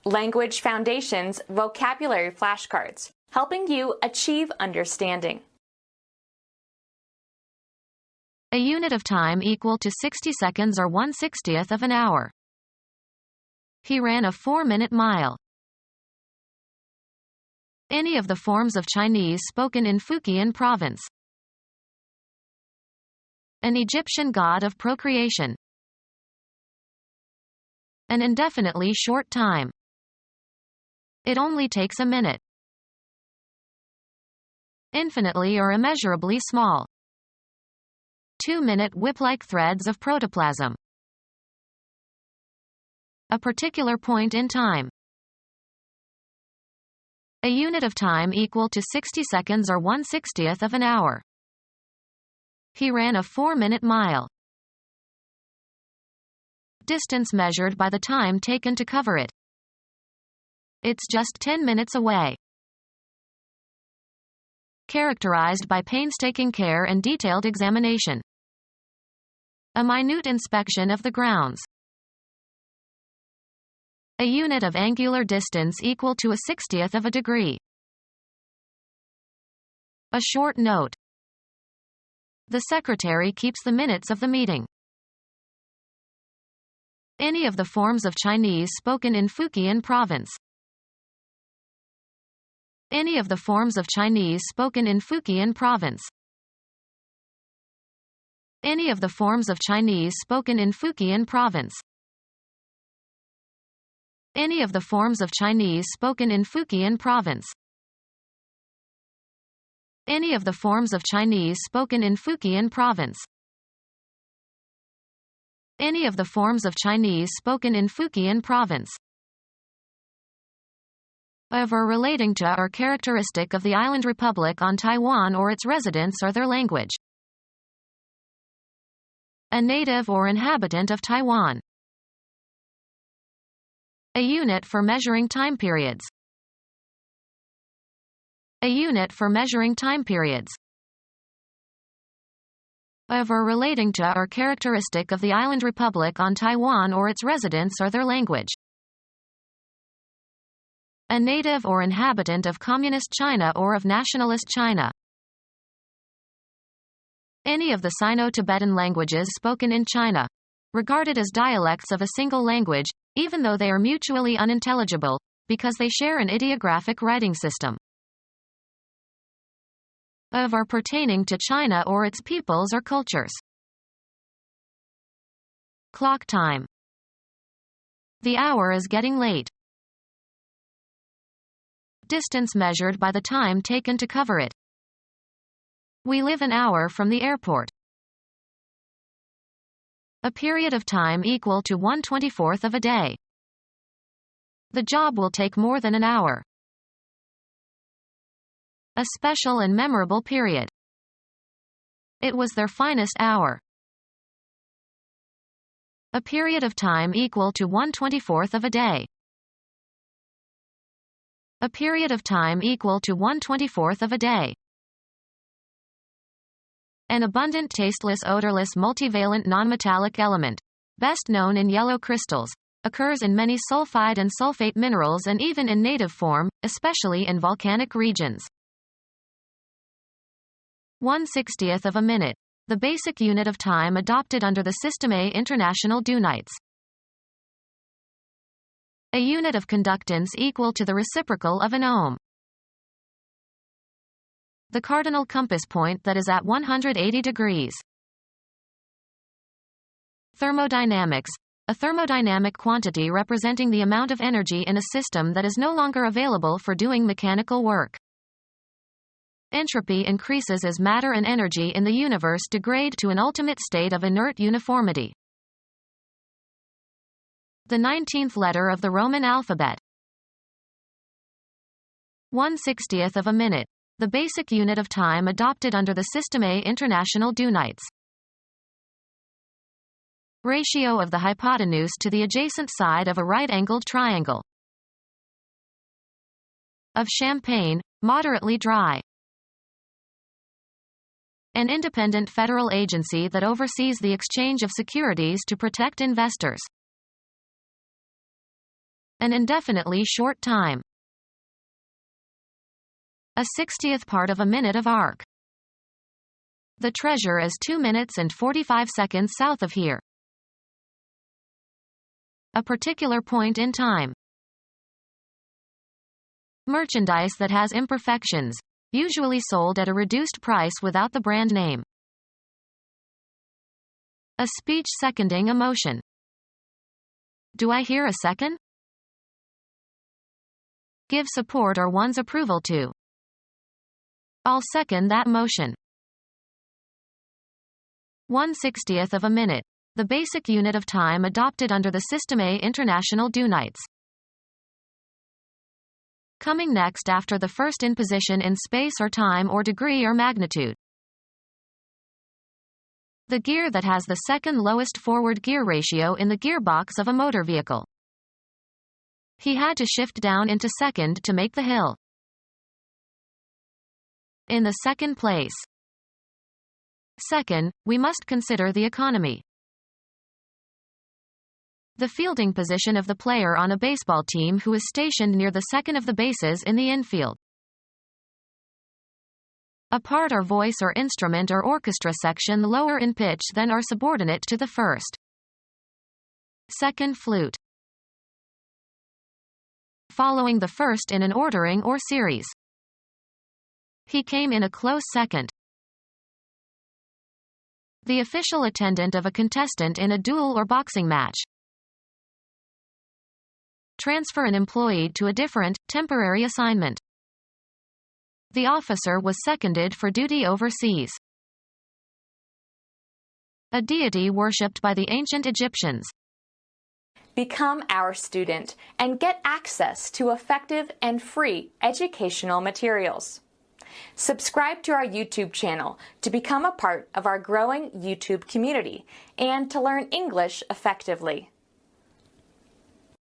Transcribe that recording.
Language Foundations Vocabulary Flashcards, helping you achieve understanding. A unit of time equal to 60 seconds or 1/60th of an hour. He ran a 4-minute mile. Any of the forms of Chinese spoken in Fujian province. An Egyptian god of procreation. An indefinitely short time. It only takes a minute. Infinitely or immeasurably small. 2-minute whip-like threads of protoplasm. A particular point in time. A unit of time equal to 60 seconds or 1/60th of an hour. He ran a 4-minute mile. Distance measured by the time taken to cover it. It's just 10 minutes away. Characterized by painstaking care and detailed examination. A minute inspection of the grounds. A unit of angular distance equal to a 60th of a degree. A short note. The secretary keeps the minutes of the meeting. Any of the forms of Chinese spoken in Fujian province. Any of the forms of Chinese spoken in Fujian province. Any of the forms of Chinese spoken in Fujian province. Any of the forms of Chinese spoken in Fujian province. Any of the forms of Chinese spoken in Fujian province. Any of the forms of Chinese spoken in Fujian province. Of or relating to or characteristic of the Island Republic on Taiwan or its residents or their language. A native or inhabitant of Taiwan. A unit for measuring time periods. A unit for measuring time periods. Of or relating to or characteristic of the Island Republic on Taiwan or its residents or their language. A native or inhabitant of Communist China or of Nationalist China. Any of the Sino-Tibetan languages spoken in China. Regarded as dialects of a single language, even though they are mutually unintelligible, because they share an ideographic writing system. Of or pertaining to China or its peoples or cultures. Clock time. The hour is getting late. Distance measured by the time taken to cover it. We live an hour from the airport. A period of time equal to 1/24th of a day. The job will take more than an hour. A special and memorable period. It was their finest hour. A period of time equal to 1/24th of a day. A period of time equal to 1/24th of a day. An abundant tasteless odorless multivalent nonmetallic element, best known in yellow crystals, occurs in many sulfide and sulfate minerals and even in native form, especially in volcanic regions. 1/60th of a minute. The basic unit of time adopted under the System A International Dunites. A unit of conductance equal to the reciprocal of an ohm. The cardinal compass point that is at 180 degrees. Thermodynamics. A thermodynamic quantity representing the amount of energy in a system that is no longer available for doing mechanical work. Entropy increases as matter and energy in the universe degrade to an ultimate state of inert uniformity. The 19th letter of the Roman alphabet. 1/60th of a minute. The basic unit of time adopted under the System A International Dunites. Ratio of the hypotenuse to the adjacent side of a right-angled triangle. Of champagne, moderately dry. An independent federal agency that oversees the exchange of securities to protect investors. an indefinitely short time. A 60th part of a minute of arc. The treasure is 2 minutes and 45 seconds south of here. A particular point in time. Merchandise that has imperfections, usually sold at a reduced price without the brand name. A speech seconding a motion. Do I hear a second? Give support or one's approval to. I'll second that motion. 1/60th of a minute, the basic unit of time adopted under the System A International Dunites. Coming next after the first in position in space or time or degree or magnitude. The gear that has the second lowest forward gear ratio in the gearbox of a motor vehicle. He had to shift down into second to make the hill. In the second place. Second, we must consider the economy. The fielding position of the player on a baseball team who is stationed near the second of the bases in the infield. A part or voice or instrument or orchestra section lower in pitch than or subordinate to the first. Second flute. Following the first in an ordering or series. He came in a close second. The official attendant of a contestant in a duel or boxing match. Transfer an employee to a different, temporary assignment. The officer was seconded for duty overseas. A deity worshipped by the ancient Egyptians. Become our student and get access to effective and free educational materials. Subscribe to our YouTube channel to become a part of our growing YouTube community and to learn English effectively.